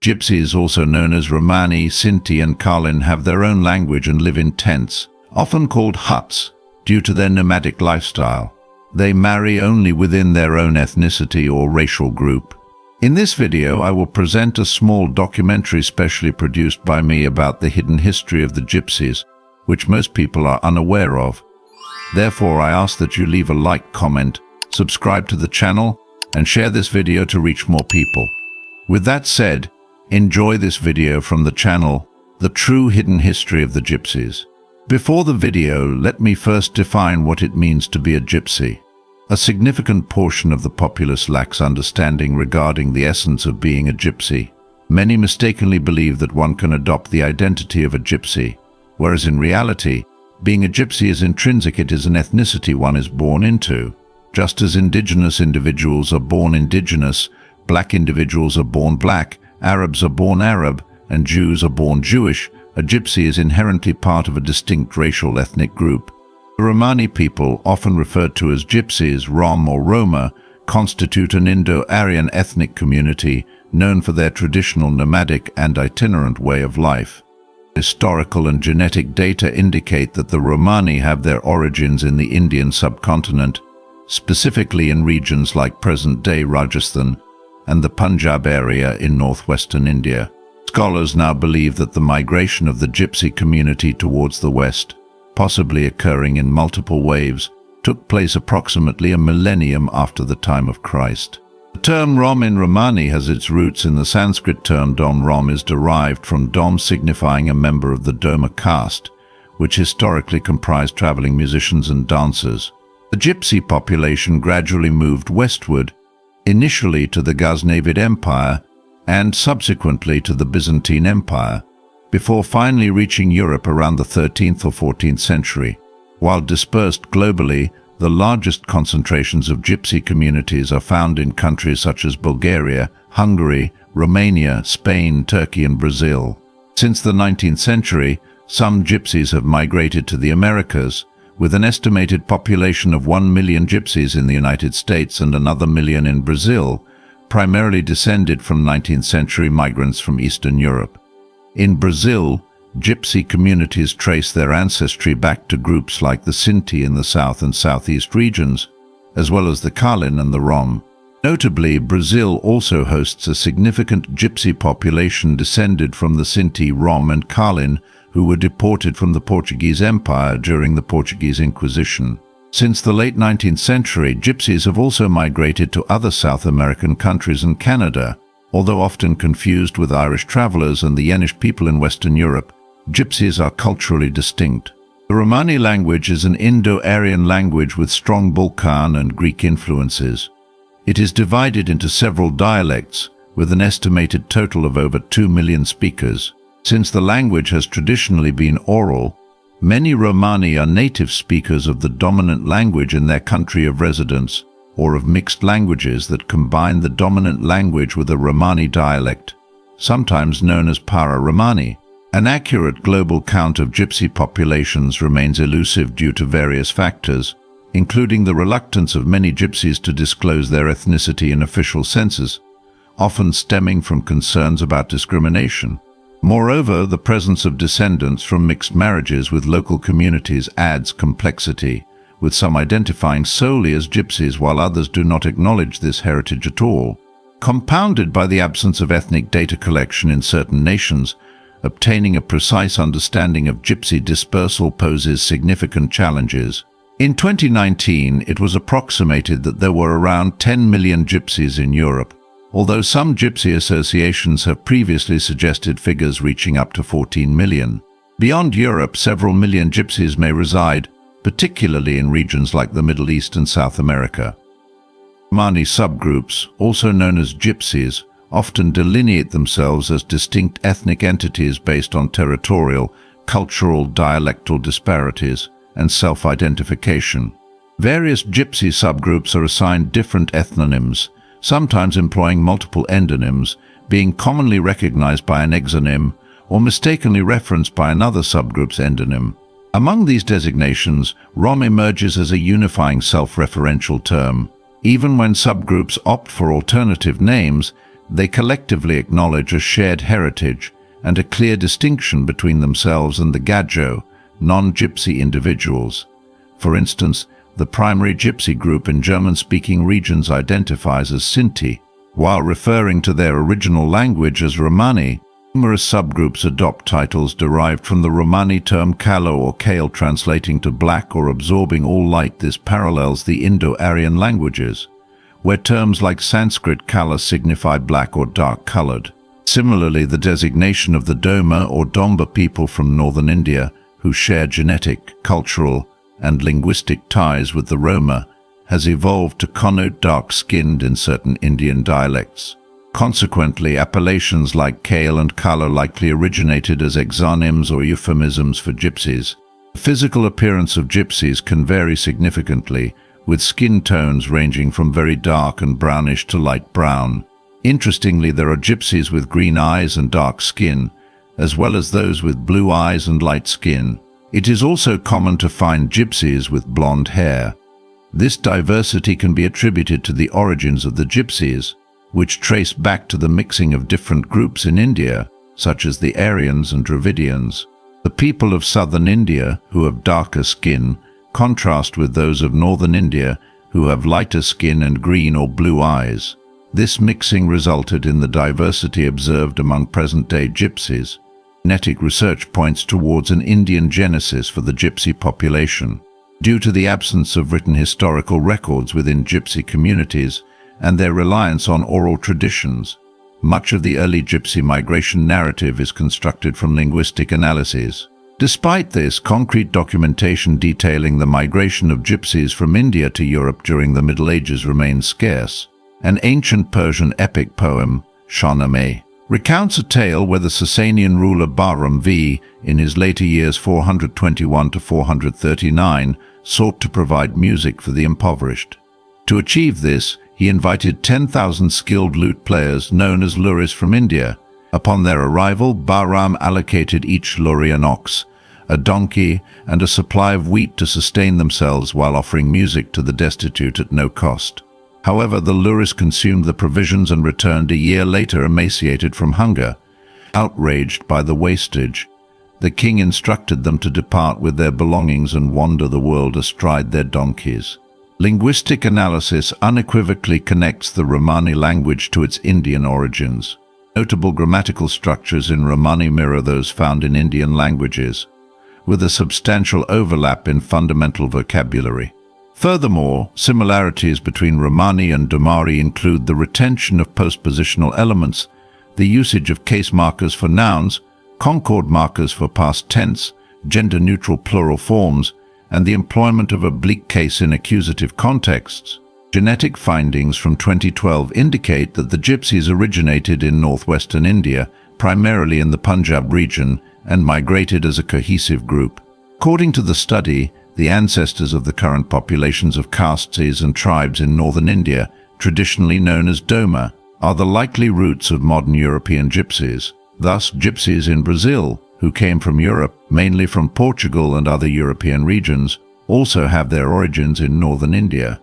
Gypsies, also known as Romani, Cinti and Kalin, have their own language and live in tents, often called huts, due to their nomadic lifestyle. They marry only within their own ethnicity or racial group. In this video, I will present a small documentary specially produced by me about the hidden history of the Gypsies, which most people are unaware of. Therefore, I ask that you leave a like, comment, subscribe to the channel, and share this video to reach more people. With that said, enjoy this video from the channel, The True Hidden History of the Gypsies. Before the video, let me first define what it means to be a gypsy. A significant portion of the populace lacks understanding regarding the essence of being a gypsy. Many mistakenly believe that one can adopt the identity of a gypsy, whereas in reality, being a gypsy is intrinsic. It is an ethnicity one is born into. Just as indigenous individuals are born indigenous, black individuals are born black, Arabs are born Arab, and Jews are born Jewish, a gypsy is inherently part of a distinct racial ethnic group. The Romani people, often referred to as Gypsies, Rom or Roma, constitute an Indo-Aryan ethnic community known for their traditional nomadic and itinerant way of life. Historical and genetic data indicate that the Romani have their origins in the Indian subcontinent, specifically in regions like present-day Rajasthan and the Punjab area in northwestern India. Scholars now believe that the migration of the Gypsy community towards the west, possibly occurring in multiple waves, took place approximately a millennium after the time of Christ. The term Rom in Romani has its roots in the Sanskrit term Dom. Rom is derived from Dom, signifying a member of the Doma caste, which historically comprised traveling musicians and dancers. The Gypsy population gradually moved westward, initially to the Ghaznavid Empire and subsequently to the Byzantine Empire, before finally reaching Europe around the 13th or 14th century. While dispersed globally, the largest concentrations of Gypsy communities are found in countries such as Bulgaria, Hungary, Romania, Spain, Turkey and Brazil. Since the 19th century, some Gypsies have migrated to the Americas, with an estimated population of 1 million Gypsies in the United States and another million in Brazil, primarily descended from 19th century migrants from Eastern Europe. In Brazil, Gypsy communities trace their ancestry back to groups like the Cinti in the south and southeast regions, as well as the Kalin and the Rom. Notably, Brazil also hosts a significant Gypsy population descended from the Cinti, Rom and Kalin, who were deported from the Portuguese Empire during the Portuguese Inquisition. Since the late 19th century, Gypsies have also migrated to other South American countries and Canada. Although often confused with Irish travelers and the Yenish people in Western Europe, Gypsies are culturally distinct. The Romani language is an Indo-Aryan language with strong Balkan and Greek influences. It is divided into several dialects, with an estimated total of over 2 million speakers. Since the language has traditionally been oral, many Romani are native speakers of the dominant language in their country of residence, or of mixed languages that combine the dominant language with a Romani dialect, sometimes known as Para-Romani. An accurate global count of Gypsy populations remains elusive due to various factors, including the reluctance of many Gypsies to disclose their ethnicity in official census, often stemming from concerns about discrimination. Moreover, the presence of descendants from mixed marriages with local communities adds complexity, with some identifying solely as Gypsies while others do not acknowledge this heritage at all. Compounded by the absence of ethnic data collection in certain nations, obtaining a precise understanding of Gypsy dispersal poses significant challenges. In 2019, it was approximated that there were around 10 million Gypsies in Europe, although some Gypsy associations have previously suggested figures reaching up to 14 million. Beyond Europe, several million Gypsies may reside, particularly in regions like the Middle East and South America. Romani subgroups, also known as Gypsies, often delineate themselves as distinct ethnic entities based on territorial, cultural, dialectal disparities, and self-identification. Various Gypsy subgroups are assigned different ethnonyms, sometimes employing multiple endonyms, being commonly recognized by an exonym or mistakenly referenced by another subgroup's endonym. Among these designations, Rom emerges as a unifying self-referential term. Even when subgroups opt for alternative names, They collectively acknowledge a shared heritage and a clear distinction between themselves and the Gajo, non-Gypsy individuals. For instance, the primary Gypsy group in German-speaking regions identifies as Cinti, while referring to their original language as Romani. Numerous subgroups adopt titles derived from the Romani term kalo or kale, translating to black or absorbing all light. This parallels the Indo-Aryan languages, where terms like Sanskrit kala signify black or dark-colored. Similarly, the designation of the Doma or Domba people from northern India, who share genetic, cultural, and linguistic ties with the Roma, has evolved to connote dark-skinned in certain Indian dialects. Consequently, appellations like kale and kala likely originated as exonyms or euphemisms for gypsies. The physical appearance of gypsies can vary significantly, with skin tones ranging from very dark and brownish to light brown. Interestingly, there are gypsies with green eyes and dark skin, as well as those with blue eyes and light skin. It is also common to find gypsies with blonde hair. This diversity can be attributed to the origins of the gypsies, which trace back to the mixing of different groups in India, such as the Aryans and Dravidians. The people of southern India, who have darker skin, contrast with those of northern India, who have lighter skin and green or blue eyes. This mixing resulted in the diversity observed among present-day gypsies. Genetic research points towards an Indian genesis for the gypsy population. Due to the absence of written historical records within gypsy communities and their reliance on oral traditions, much of the early gypsy migration narrative is constructed from linguistic analyses. Despite this, concrete documentation detailing the migration of gypsies from India to Europe during the Middle Ages remains scarce. An ancient Persian epic poem, Shahnameh, recounts a tale where the Sasanian ruler Bahram V, in his later years 421 to 439, sought to provide music for the impoverished. To achieve this, he invited 10,000 skilled lute players known as luris from India. Upon their arrival, Bahram allocated each luri an ox, a donkey, and a supply of wheat to sustain themselves while offering music to the destitute at no cost. However, the luris consumed the provisions and returned a year later emaciated from hunger. Outraged by the wastage, the king instructed them to depart with their belongings and wander the world astride their donkeys. Linguistic analysis unequivocally connects the Romani language to its Indian origins. Notable grammatical structures in Romani mirror those found in Indian languages, with a substantial overlap in fundamental vocabulary. Furthermore, similarities between Romani and Domari include the retention of postpositional elements, the usage of case markers for nouns, concord markers for past tense, gender-neutral plural forms, and the employment of oblique case in accusative contexts. Genetic findings from 2012 indicate that the Gypsies originated in northwestern India, primarily in the Punjab region, and migrated as a cohesive group. According to the study, the ancestors of the current populations of castes and tribes in northern India, traditionally known as Doma, are the likely roots of modern European Gypsies. Thus, Gypsies in Brazil, who came from Europe, mainly from Portugal and other European regions, also have their origins in northern India.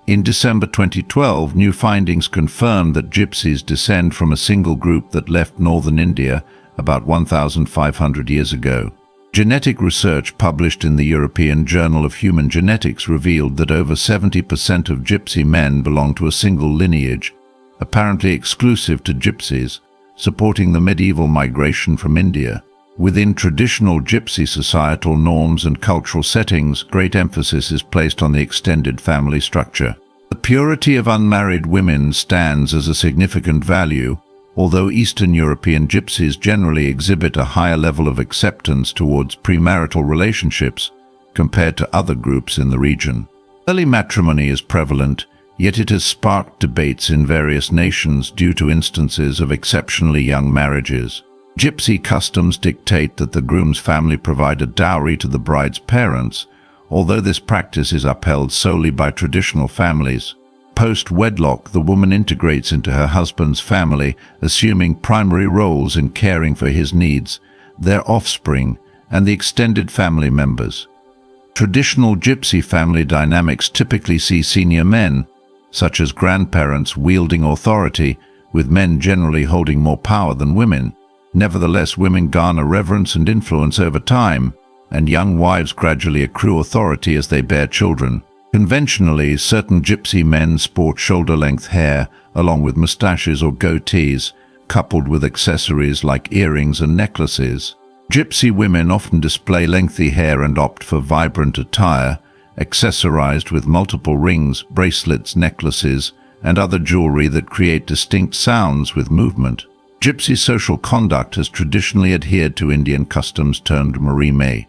In December 2012, new findings confirmed that Gypsies descend from a single group that left northern India about 1,500 years ago. Genetic research published in the European Journal of Human Genetics revealed that over 70% of Gypsy men belong to a single lineage, apparently exclusive to Gypsies, supporting the medieval migration from India. Within traditional Gypsy societal norms and cultural settings, great emphasis is placed on the extended family structure. The purity of unmarried women stands as a significant value, although Eastern European Gypsies generally exhibit a higher level of acceptance towards premarital relationships compared to other groups in the region. Early matrimony is prevalent, yet it has sparked debates in various nations due to instances of exceptionally young marriages. Gypsy customs dictate that the groom's family provide a dowry to the bride's parents, although this practice is upheld solely by traditional families. Post-wedlock, the woman integrates into her husband's family, assuming primary roles in caring for his needs, their offspring, and the extended family members. Traditional Gypsy family dynamics typically see senior men, such as grandparents, wielding authority, with men generally holding more power than women. Nevertheless, women garner reverence and influence over time, and young wives gradually accrue authority as they bear children. Conventionally, certain gypsy men sport shoulder-length hair, along with moustaches or goatees, coupled with accessories like earrings and necklaces. Gypsy women often display lengthy hair and opt for vibrant attire, accessorized with multiple rings, bracelets, necklaces, and other jewelry that create distinct sounds with movement. Gypsy social conduct has traditionally adhered to Indian customs termed Romani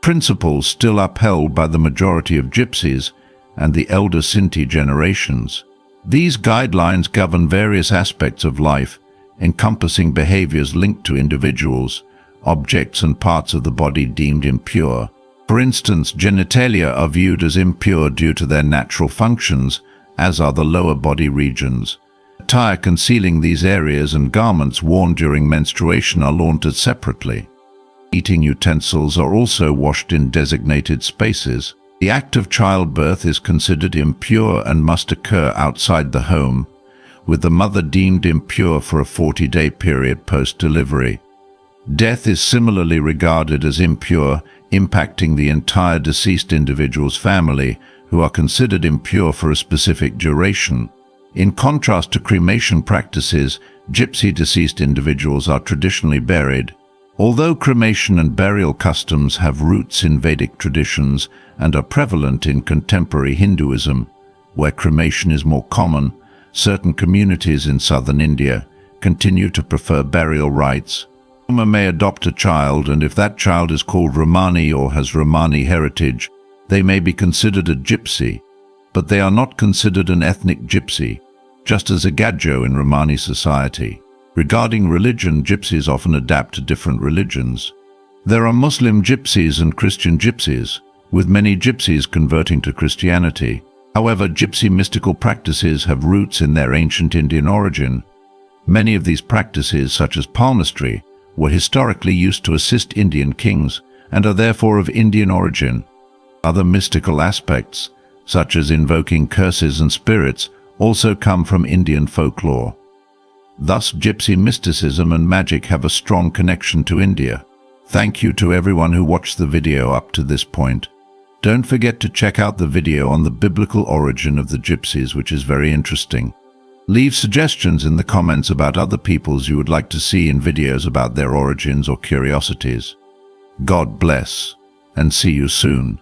principles still upheld by the majority of Gypsies and the elder Cinti generations. These guidelines govern various aspects of life, encompassing behaviors linked to individuals, objects and parts of the body deemed impure. For instance, genitalia are viewed as impure due to their natural functions, as are the lower body regions. Attire concealing these areas and garments worn during menstruation are laundered separately. Eating utensils are also washed in designated spaces. The act of childbirth is considered impure and must occur outside the home, with the mother deemed impure for a 40-day period post-delivery. Death is similarly regarded as impure, impacting the entire deceased individual's family, who are considered impure for a specific duration. In contrast to cremation practices, Gypsy deceased individuals are traditionally buried. Although cremation and burial customs have roots in Vedic traditions and are prevalent in contemporary Hinduism, where cremation is more common, certain communities in southern India continue to prefer burial rites. A woman may adopt a child, and if that child is called Romani or has Romani heritage, they may be considered a Gypsy, but they are not considered an ethnic Gypsy, just as a Gadjo in Romani society. Regarding religion, Gypsies often adapt to different religions. There are Muslim Gypsies and Christian Gypsies, with many Gypsies converting to Christianity. However, Gypsy mystical practices have roots in their ancient Indian origin. Many of these practices, such as palmistry, were historically used to assist Indian kings and are therefore of Indian origin. Other mystical aspects, such as invoking curses and spirits, also come from Indian folklore. Thus, Gypsy mysticism and magic have a strong connection to India. Thank you to everyone who watched the video up to this point. Don't forget to check out the video on the biblical origin of the Gypsies, which is very interesting. Leave suggestions in the comments about other peoples you would like to see in videos about their origins or curiosities. God bless, and see you soon.